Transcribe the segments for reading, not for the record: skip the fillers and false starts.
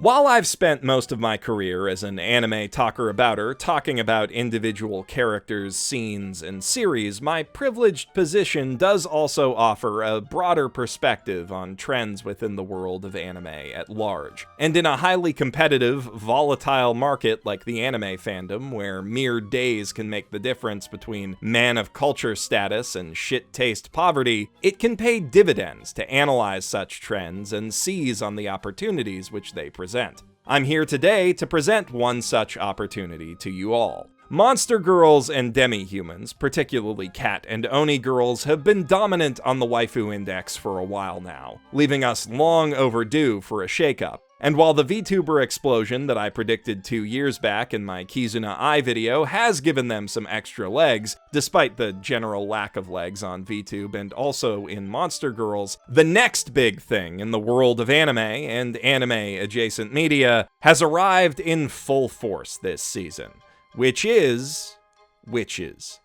While I've spent most of my career as an anime talker-abouter talking about individual characters, scenes, and series, my privileged position does also offer a broader perspective on trends within the world of anime at large. And in a highly competitive, volatile market like the anime fandom, where mere days can make the difference between man of culture status and shit-taste poverty, it can pay dividends to analyze such trends and seize on the opportunities which they present. I'm here today to present one such opportunity to you all. Monster girls and demi-humans, particularly cat and oni girls, have been dominant on the waifu index for a while now, leaving us long overdue for a shakeup. And while the VTuber explosion that I predicted 2 years back in my Kizuna Eye video has given them some extra legs, despite the general lack of legs on VTube and also in Monster Girls, the next big thing in the world of anime and anime-adjacent media has arrived in full force this season, which is witches.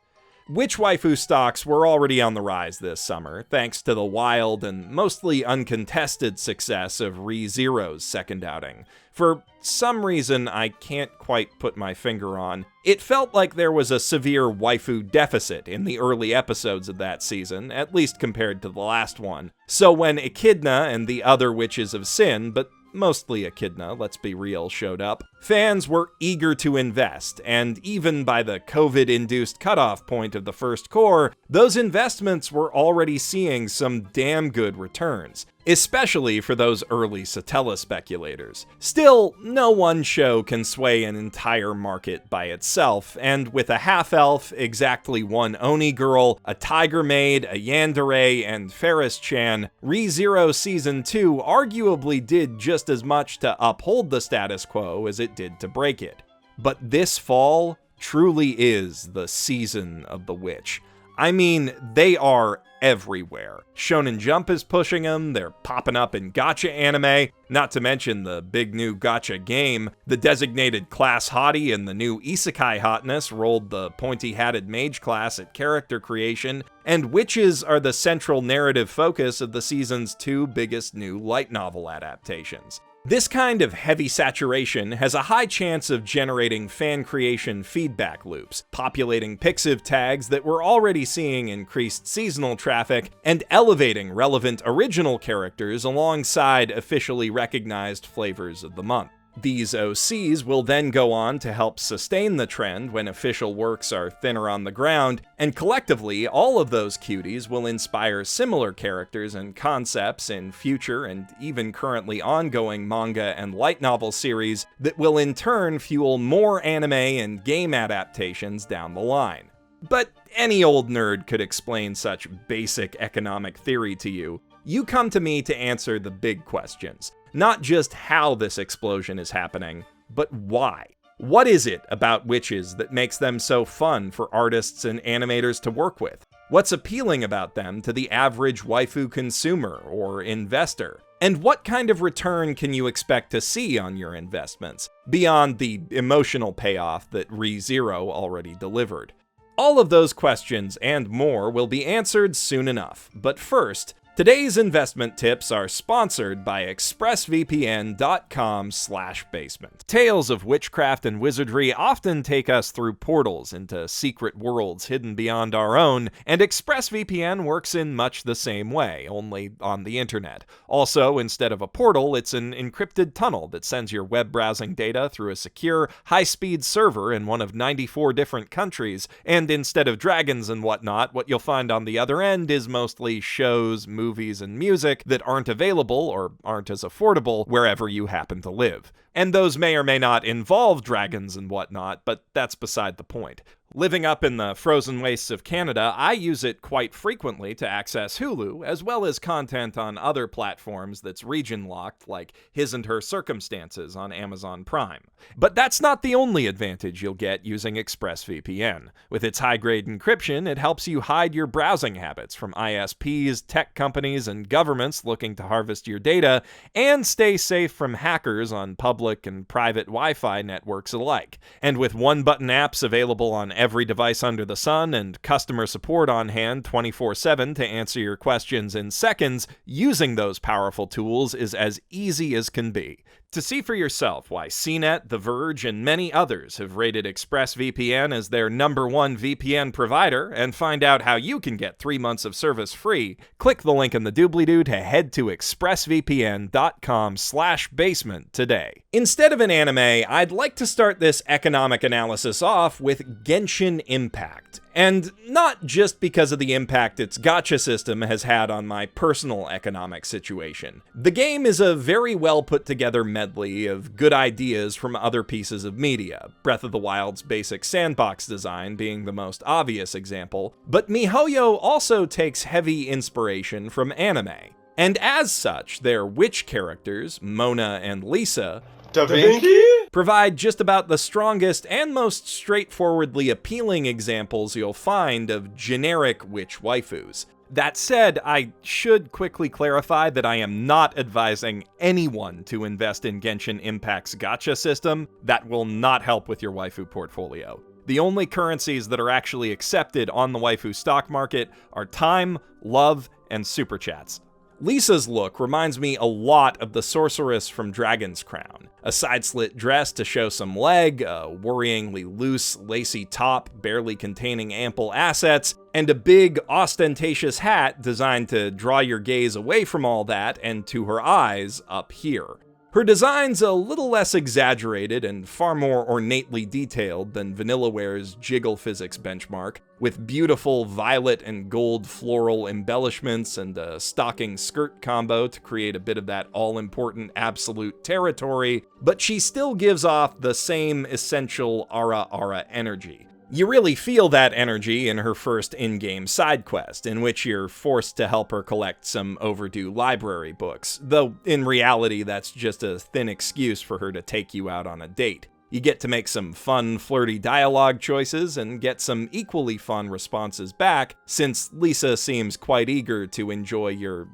Witch waifu stocks were already on the rise this summer, thanks to the wild and mostly uncontested success of ReZero's second outing. For some reason I can't quite put my finger on, it felt like there was a severe waifu deficit in the early episodes of that season, at least compared to the last one. So when Echidna and the other Witches of Sin, but mostly Echidna, let's be real, showed up, fans were eager to invest, and even by the COVID-induced cutoff point of the first core, those investments were already seeing some damn good returns, especially for those early Satella speculators. Still, no one show can sway an entire market by itself, and with a half-elf, exactly one Oni girl, a Tiger Maid, a Yandere, and Ferris-chan, ReZero Season 2 arguably did just as much to uphold the status quo as it did to break it. But this fall truly is the season of the witch. I mean, they are everywhere. Shonen Jump is pushing them, they're popping up in gacha anime, not to mention the big new gacha game. The designated class hottie and the new isekai hotness rolled the pointy-hatted mage class at character creation, and witches are the central narrative focus of the season's 2 biggest new light novel adaptations. This kind of heavy saturation has a high chance of generating fan creation feedback loops, populating Pixiv tags that we're already seeing increased seasonal traffic, and elevating relevant original characters alongside officially recognized flavors of the month. These OCs will then go on to help sustain the trend when official works are thinner on the ground, and collectively, all of those cuties will inspire similar characters and concepts in future and even currently ongoing manga and light novel series that will in turn fuel more anime and game adaptations down the line. But any old nerd could explain such basic economic theory to you. You come to me to answer the big questions. Not just how this explosion is happening, but why. What is it about witches that makes them so fun for artists and animators to work with? What's appealing about them to the average waifu consumer or investor? And what kind of return can you expect to see on your investments, beyond the emotional payoff that ReZero already delivered? All of those questions and more will be answered soon enough, but first, today's investment tips are sponsored by ExpressVPN.com/basement. Tales of witchcraft and wizardry often take us through portals into secret worlds hidden beyond our own, and ExpressVPN works in much the same way, only on the internet. Also, instead of a portal, it's an encrypted tunnel that sends your web browsing data through a secure, high-speed server in one of 94 different countries, and instead of dragons and whatnot, what you'll find on the other end is mostly shows, movies, and music that aren't available or aren't as affordable wherever you happen to live. And those may or may not involve dragons and whatnot, but that's beside the point. Living up in the frozen wastes of Canada, I use it quite frequently to access Hulu, as well as content on other platforms that's region-locked, like His and Her Circumstances on Amazon Prime. But that's not the only advantage you'll get using ExpressVPN. With its high-grade encryption, it helps you hide your browsing habits from ISPs, tech companies, and governments looking to harvest your data, and stay safe from hackers on public and private Wi-Fi networks alike. And with one-button apps available on every device under the sun and customer support on hand 24/7 to answer your questions in seconds, using those powerful tools is as easy as can be. To see for yourself why CNET, The Verge, and many others have rated ExpressVPN as their #1 VPN provider, and find out how you can get 3 months of service free, click the link in the doobly-doo to head to expressvpn.com/basement today. Instead of an anime, I'd like to start this economic analysis off with Genshin Impact. And not just because of the impact its gacha system has had on my personal economic situation. The game is a very well put together medley of good ideas from other pieces of media, Breath of the Wild's basic sandbox design being the most obvious example, but MiHoYo also takes heavy inspiration from anime. And as such, their witch characters, Mona and Lisa, Da Vinci? provide just about the strongest and most straightforwardly appealing examples you'll find of generic witch waifus. That said, I should quickly clarify that I am not advising anyone to invest in Genshin Impact's gacha system. That will not help with your waifu portfolio. The only currencies that are actually accepted on the waifu stock market are time, love, and super chats. Lisa's look reminds me a lot of the sorceress from Dragon's Crown. A side-slit dress to show some leg, a worryingly loose, lacy top barely containing ample assets, and a big, ostentatious hat designed to draw your gaze away from all that and to her eyes up here. Her design's a little less exaggerated and far more ornately detailed than Vanillaware's Jiggle Physics benchmark, with beautiful violet and gold floral embellishments and a stocking skirt combo to create a bit of that all-important absolute territory, but she still gives off the same essential Ara energy. You really feel that energy in her first in-game side quest, in which you're forced to help her collect some overdue library books, though in reality that's just a thin excuse for her to take you out on a date. You get to make some fun, flirty dialogue choices and get some equally fun responses back, since Lisa seems quite eager to enjoy your,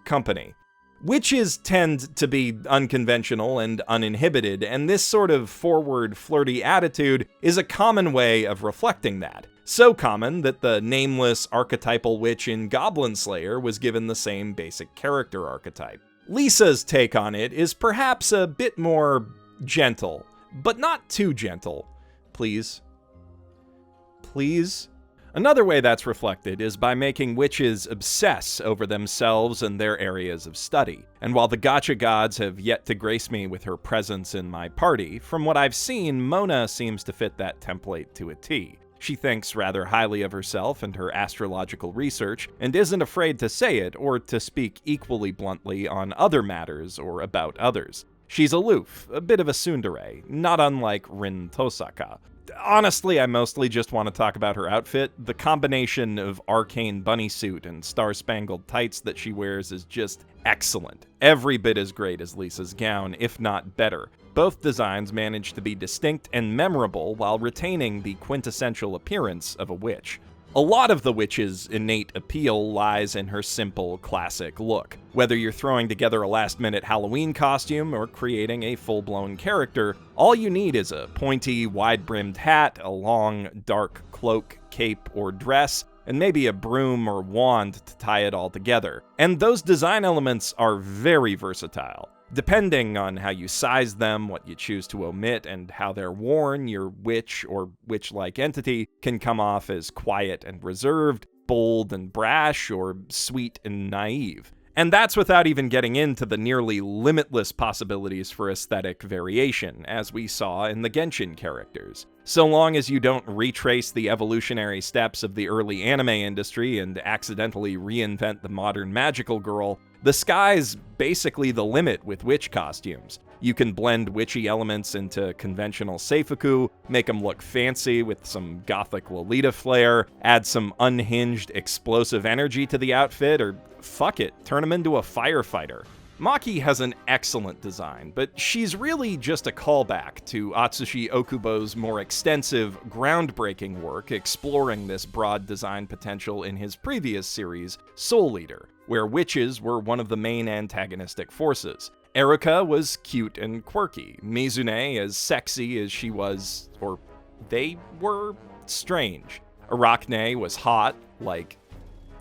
company. Witches tend to be unconventional and uninhibited, and this sort of forward, flirty attitude is a common way of reflecting that. So common that the nameless archetypal witch in Goblin Slayer was given the same basic character archetype. Lisa's take on it is perhaps a bit more gentle, but not too gentle. Please. Please? Another way that's reflected is by making witches obsess over themselves and their areas of study. And while the gacha gods have yet to grace me with her presence in my party, from what I've seen, Mona seems to fit that template to a T. She thinks rather highly of herself and her astrological research, and isn't afraid to say it or to speak equally bluntly on other matters or about others. She's aloof, a bit of a tsundere, not unlike Rin Tosaka. Honestly, I mostly just want to talk about her outfit. The combination of arcane bunny suit and star-spangled tights that she wears is just excellent. Every bit as great as Lisa's gown, if not better. Both designs manage to be distinct and memorable while retaining the quintessential appearance of a witch. A lot of the witch's innate appeal lies in her simple, classic look. Whether you're throwing together a last-minute Halloween costume or creating a full-blown character, all you need is a pointy, wide-brimmed hat, a long, dark cloak, cape, or dress, and maybe a broom or wand to tie it all together. And those design elements are very versatile. Depending on how you size them, what you choose to omit, and how they're worn, your witch or witch-like entity can come off as quiet and reserved, bold and brash, or sweet and naive. And that's without even getting into the nearly limitless possibilities for aesthetic variation, as we saw in the Genshin characters. So long as you don't retrace the evolutionary steps of the early anime industry and accidentally reinvent the modern magical girl, the sky's basically the limit with witch costumes. You can blend witchy elements into conventional seifuku, make them look fancy with some gothic Lolita flair, add some unhinged explosive energy to the outfit, or fuck it, turn them into a firefighter. Maki has an excellent design, but she's really just a callback to Atsushi Okubo's more extensive, groundbreaking work exploring this broad design potential in his previous series, Soul Eater, where witches were one of the main antagonistic forces. Erika was cute and quirky, Mizune as sexy as she was, or they were, strange. Arachne was hot, like,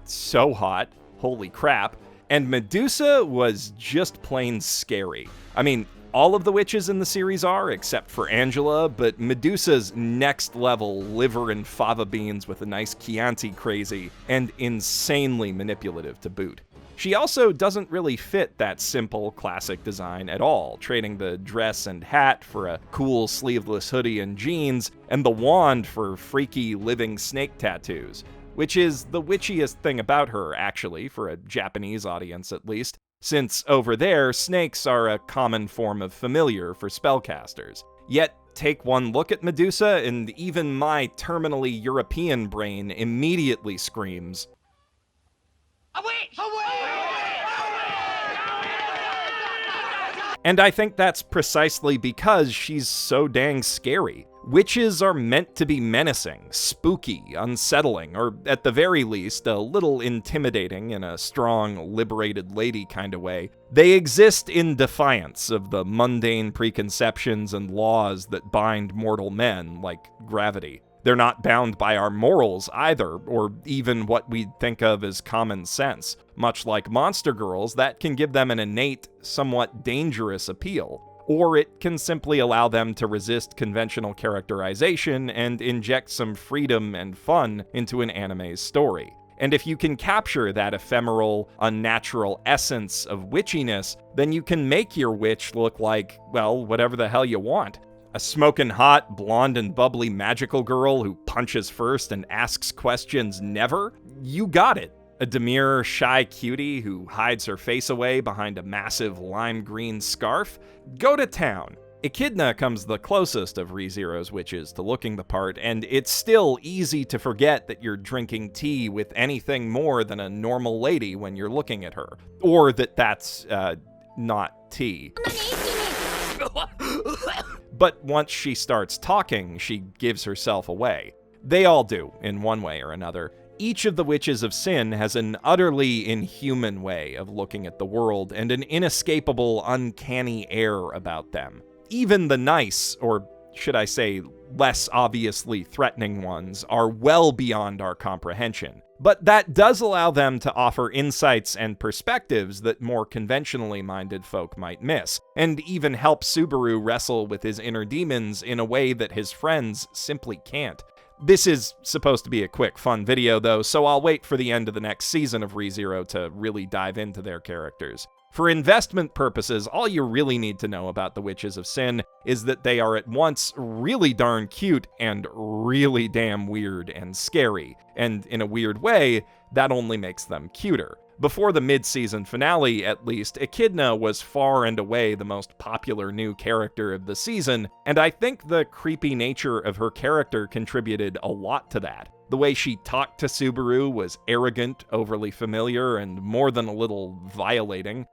so hot, holy crap. And Medusa was just plain scary. I mean, all of the witches in the series are, except for Angela, but Medusa's next level liver and fava beans with a nice Chianti crazy, and insanely manipulative to boot. She also doesn't really fit that simple, classic design at all, trading the dress and hat for a cool sleeveless hoodie and jeans, and the wand for freaky living snake tattoos, which is the witchiest thing about her, actually, for a Japanese audience at least, since over there, snakes are a common form of familiar for spellcasters. Yet, take one look at Medusa, and even my terminally European brain immediately screams, "A witch! A witch! And I think that's precisely because she's so dang scary. Witches are meant to be menacing, spooky, unsettling, or at the very least, a little intimidating in a strong, liberated lady kind of way. They exist in defiance of the mundane preconceptions and laws that bind mortal men, like gravity. They're not bound by our morals either, or even what we'd think of as common sense. Much like monster girls, that can give them an innate, somewhat dangerous appeal. Or it can simply allow them to resist conventional characterization and inject some freedom and fun into an anime's story. And if you can capture that ephemeral, unnatural essence of witchiness, then you can make your witch look like, well, whatever the hell you want. A smoking hot, blonde and bubbly magical girl who punches first and asks questions never? You got it. A demure, shy cutie who hides her face away behind a massive lime green scarf? Go to town. Echidna comes the closest of ReZero's witches to looking the part, and it's still easy to forget that you're drinking tea with anything more than a normal lady when you're looking at her. Or that that's, not tea. But once she starts talking, she gives herself away. They all do, in one way or another. Each of the Witches of Sin has an utterly inhuman way of looking at the world and an inescapable, uncanny air about them. Even the nice, or should I say, less obviously threatening ones, are well beyond our comprehension. But that does allow them to offer insights and perspectives that more conventionally minded folk might miss, and even help Subaru wrestle with his inner demons in a way that his friends simply can't. This is supposed to be a quick, fun video though, so I'll wait for the end of the next season of ReZero to really dive into their characters. For investment purposes, all you really need to know about the Witches of Sin is that they are at once really darn cute and really damn weird and scary, and in a weird way, that only makes them cuter. Before the mid-season finale, at least, Echidna was far and away the most popular new character of the season, and I think the creepy nature of her character contributed a lot to that. The way she talked to Subaru was arrogant, overly familiar, and more than a little violating.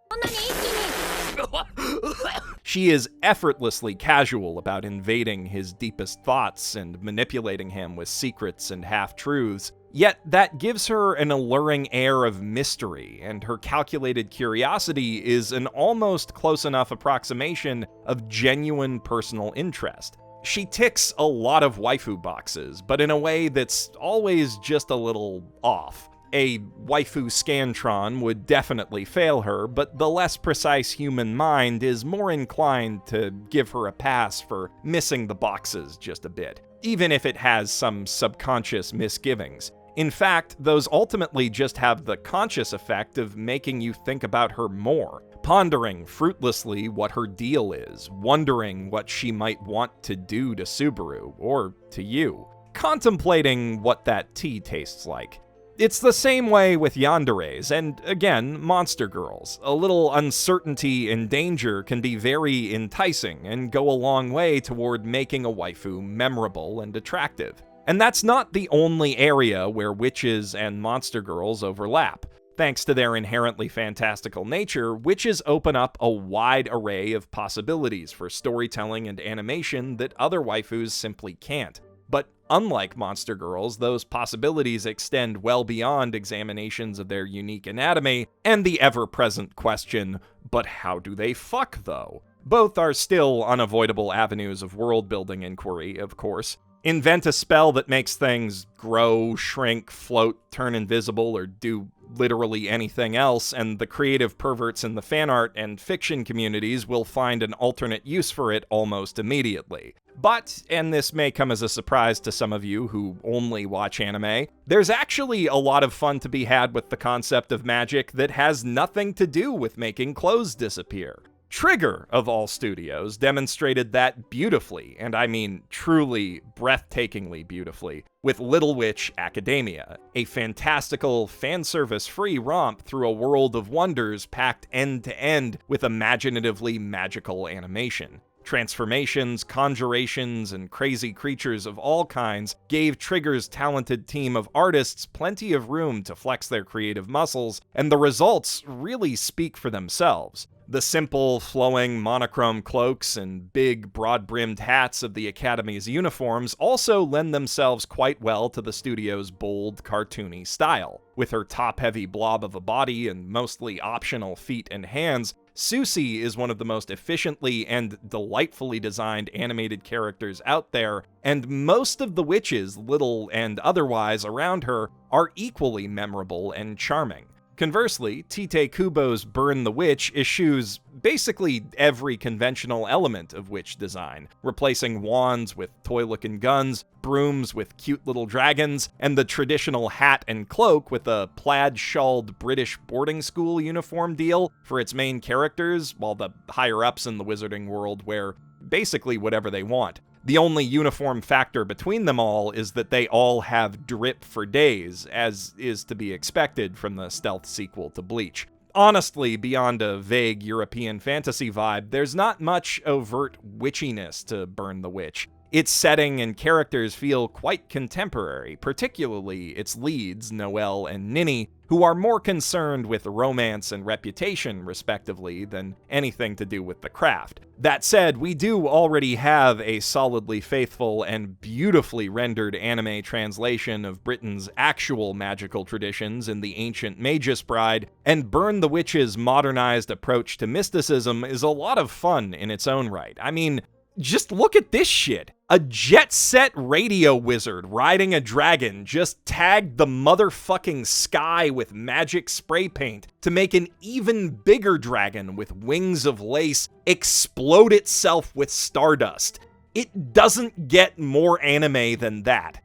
She is effortlessly casual about invading his deepest thoughts and manipulating him with secrets and half-truths. Yet that gives her an alluring air of mystery, and her calculated curiosity is an almost close enough approximation of genuine personal interest. She ticks a lot of waifu boxes, but in a way that's always just a little off. A waifu scantron would definitely fail her, but the less precise human mind is more inclined to give her a pass for missing the boxes just a bit, even if it has some subconscious misgivings. In fact, those ultimately just have the conscious effect of making you think about her more, pondering fruitlessly what her deal is, wondering what she might want to do to Subaru, or to you, contemplating what that tea tastes like. It's the same way with yanderes, and again, monster girls. A little uncertainty and danger can be very enticing and go a long way toward making a waifu memorable and attractive. And that's not the only area where witches and monster girls overlap. Thanks to their inherently fantastical nature, witches open up a wide array of possibilities for storytelling and animation that other waifus simply can't. But unlike monster girls, those possibilities extend well beyond examinations of their unique anatomy and the ever-present question, but how do they fuck though? Both are still unavoidable avenues of world-building inquiry, of course. Invent a spell that makes things grow, shrink, float, turn invisible, or do literally anything else, and the creative perverts in the fan art and fiction communities will find an alternate use for it almost immediately. But, and this may come as a surprise to some of you who only watch anime, there's actually a lot of fun to be had with the concept of magic that has nothing to do with making clothes disappear. Trigger, of all studios, demonstrated that beautifully, and I mean truly breathtakingly beautifully, with Little Witch Academia, a fantastical, fan-service-free romp through a world of wonders packed end-to-end with imaginatively magical animation. Transformations, conjurations, and crazy creatures of all kinds gave Trigger's talented team of artists plenty of room to flex their creative muscles, and the results really speak for themselves. The simple, flowing, monochrome cloaks and big, broad-brimmed hats of the Academy's uniforms also lend themselves quite well to the studio's bold, cartoony style. With her top-heavy blob of a body and mostly optional feet and hands, Susie is one of the most efficiently and delightfully designed animated characters out there, and most of the witches, little and otherwise, around her are equally memorable and charming. Conversely, Tite Kubo's Burn the Witch eschews basically every conventional element of witch design, replacing wands with toy-looking guns, brooms with cute little dragons, and the traditional hat and cloak with a plaid-shawled British boarding school uniform deal for its main characters, while the higher-ups in the wizarding world wear basically whatever they want. The only uniform factor between them all is that they all have drip for days, as is to be expected from the stealth sequel to Bleach. Honestly, beyond a vague European fantasy vibe, there's not much overt witchiness to Burn the Witch. Its setting and characters feel quite contemporary, particularly its leads, Noelle and Ninny, who are more concerned with romance and reputation, respectively, than anything to do with the craft. That said, we do already have a solidly faithful and beautifully rendered anime translation of Britain's actual magical traditions in The Ancient Magus Bride, and Burn the Witch's modernized approach to mysticism is a lot of fun in its own right. I mean, just look at this shit. A jet-set radio wizard riding a dragon just tagged the motherfucking sky with magic spray paint to make an even bigger dragon with wings of lace explode itself with stardust. It doesn't get more anime than that.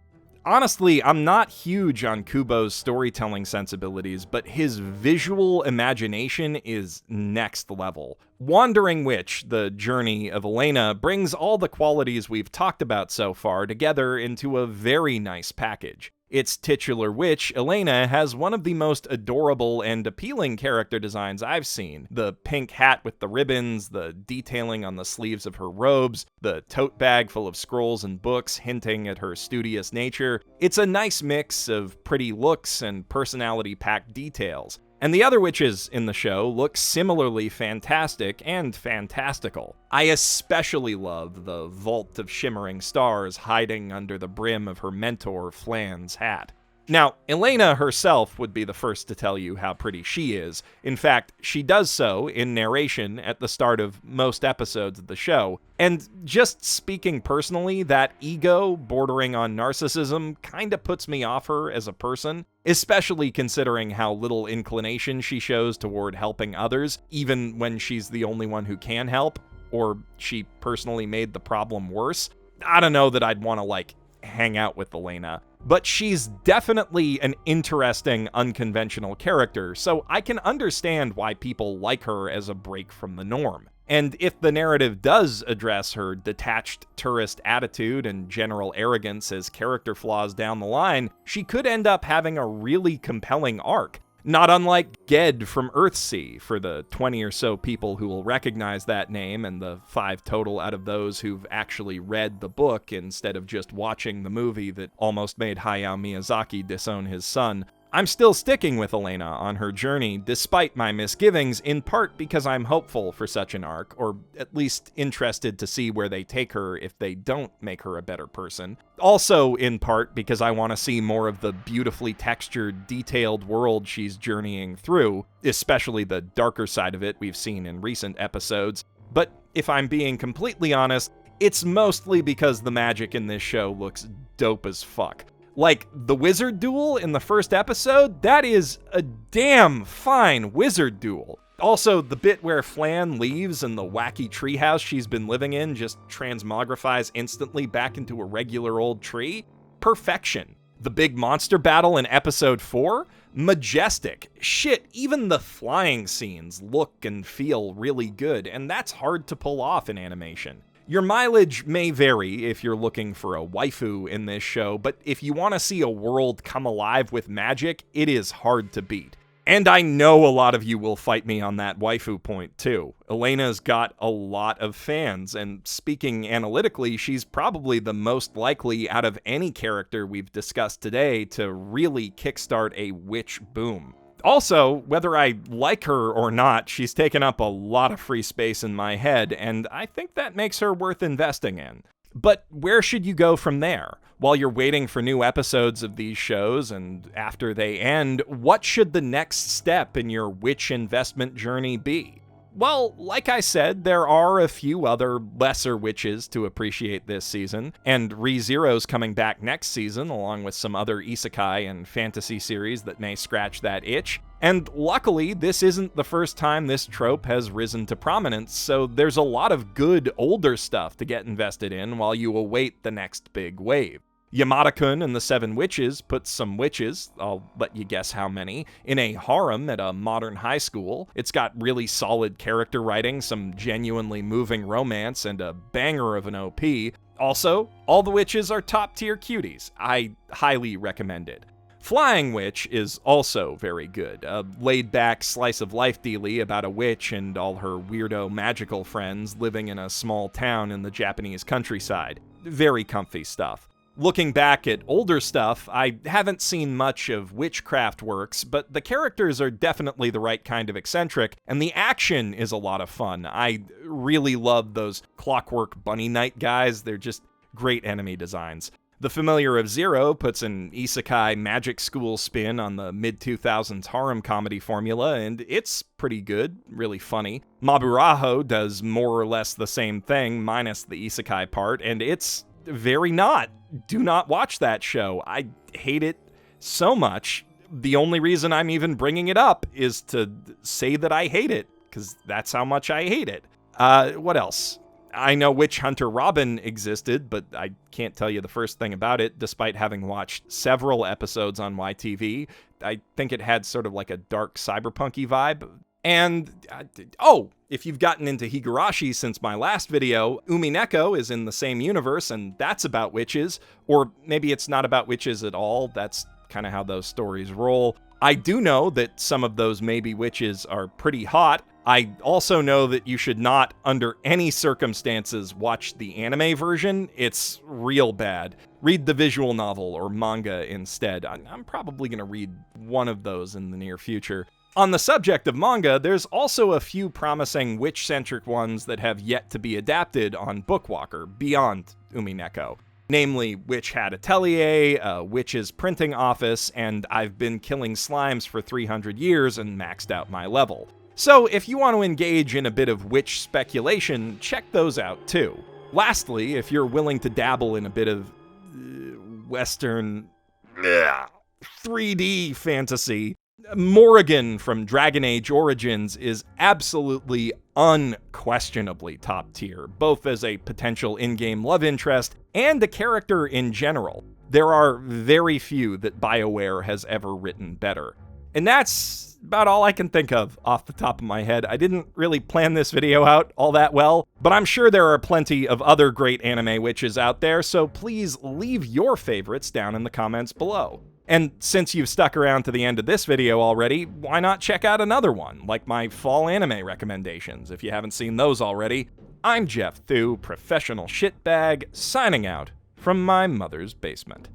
Honestly, I'm not huge on Kubo's storytelling sensibilities, but his visual imagination is next level. Wandering Witch, the journey of Elena, brings all the qualities we've talked about so far together into a very nice package. Its titular witch, Elena, has one of the most adorable and appealing character designs I've seen. The pink hat with the ribbons, the detailing on the sleeves of her robes, the tote bag full of scrolls and books hinting at her studious nature. It's a nice mix of pretty looks and personality-packed details. And the other witches in the show look similarly fantastic and fantastical. I especially love the vault of shimmering stars hiding under the brim of her mentor Flan's hat. Now, Elena herself would be the first to tell you how pretty she is. In fact, she does so in narration at the start of most episodes of the show. And just speaking personally, that ego bordering on narcissism kinda puts me off her as a person, especially considering how little inclination she shows toward helping others, even when she's the only one who can help, or she personally made the problem worse. I don't know that I'd want to, hang out with Elena. But she's definitely an interesting, unconventional character, so I can understand why people like her as a break from the norm. And if the narrative does address her detached tourist attitude and general arrogance as character flaws down the line, she could end up having a really compelling arc. Not unlike Ged from Earthsea, for the 20 or so people who will recognize that name, and the 5 total out of those who've actually read the book instead of just watching the movie that almost made Hayao Miyazaki disown his son. I'm still sticking with Elena on her journey, despite my misgivings, in part because I'm hopeful for such an arc, or at least interested to see where they take her if they don't make her a better person. Also, in part because I want to see more of the beautifully textured, detailed world she's journeying through, especially the darker side of it we've seen in recent episodes. But if I'm being completely honest, it's mostly because the magic in this show looks dope as fuck. Like the wizard duel in the first episode, that is a damn fine wizard duel. Also, the bit where Flan leaves and the wacky treehouse she's been living in just transmogrifies instantly back into a regular old tree, perfection. The big monster battle in episode 4, majestic. Shit, even the flying scenes look and feel really good, and that's hard to pull off in animation. Your mileage may vary if you're looking for a waifu in this show, but if you want to see a world come alive with magic, it is hard to beat. And I know a lot of you will fight me on that waifu point too. Elena's got a lot of fans, and speaking analytically, she's probably the most likely out of any character we've discussed today to really kickstart a witch boom. Also, whether I like her or not, she's taken up a lot of free space in my head, and I think that makes her worth investing in. But where should you go from there? While you're waiting for new episodes of these shows, and after they end, what should the next step in your witch investment journey be? Well, like I said, there are a few other lesser witches to appreciate this season, and ReZero's coming back next season, along with some other isekai and fantasy series that may scratch that itch. And luckily, this isn't the first time this trope has risen to prominence, so there's a lot of good older stuff to get invested in while you await the next big wave. Yamada-kun and the Seven Witches puts some witches, I'll let you guess how many, in a harem at a modern high school. It's got really solid character writing, some genuinely moving romance, and a banger of an OP. Also, all the witches are top-tier cuties. I highly recommend it. Flying Witch is also very good, a laid-back slice-of-life dealie about a witch and all her weirdo magical friends living in a small town in the Japanese countryside. Very comfy stuff. Looking back at older stuff, I haven't seen much of witchcraft works, but the characters are definitely the right kind of eccentric, and the action is a lot of fun. I really love those Clockwork Bunny Knight guys, they're just great enemy designs. The Familiar of Zero puts an isekai magic school spin on the mid-2000s harem comedy formula, and it's pretty good, really funny. Maburaho does more or less the same thing, minus the isekai part, and it's very not. Do not watch that show. I hate it so much. The only reason I'm even bringing it up is to say that I hate it, because that's how much I hate it. What else? I know Witch Hunter Robin existed, but I can't tell you the first thing about it, despite having watched several episodes on YTV. I think it had sort of like a dark cyberpunky vibe. And, if you've gotten into Higurashi since my last video, Umineko is in the same universe, and that's about witches. Or maybe it's not about witches at all, that's kind of how those stories roll. I do know that some of those maybe witches are pretty hot. I also know that you should not, under any circumstances, watch the anime version. It's real bad. Read the visual novel or manga instead. I'm probably going to read one of those in the near future. On the subject of manga, there's also a few promising witch-centric ones that have yet to be adapted on Bookwalker, beyond Umineko. Namely, Witch Hat Atelier, Witch's Printing Office, and I've been killing slimes for 300 years and maxed out my level. So if you want to engage in a bit of witch speculation, check those out too. Lastly, if you're willing to dabble in a bit of Western 3D fantasy, Morrigan from Dragon Age Origins is absolutely unquestionably top tier, both as a potential in-game love interest and a character in general. There are very few that BioWare has ever written better. And that's about all I can think of off the top of my head. I didn't really plan this video out all that well, but I'm sure there are plenty of other great anime witches out there, so please leave your favorites down in the comments below. And since you've stuck around to the end of this video already, why not check out another one, like my fall anime recommendations, if you haven't seen those already. I'm Geoff Thew, professional shitbag, signing out from my mother's basement.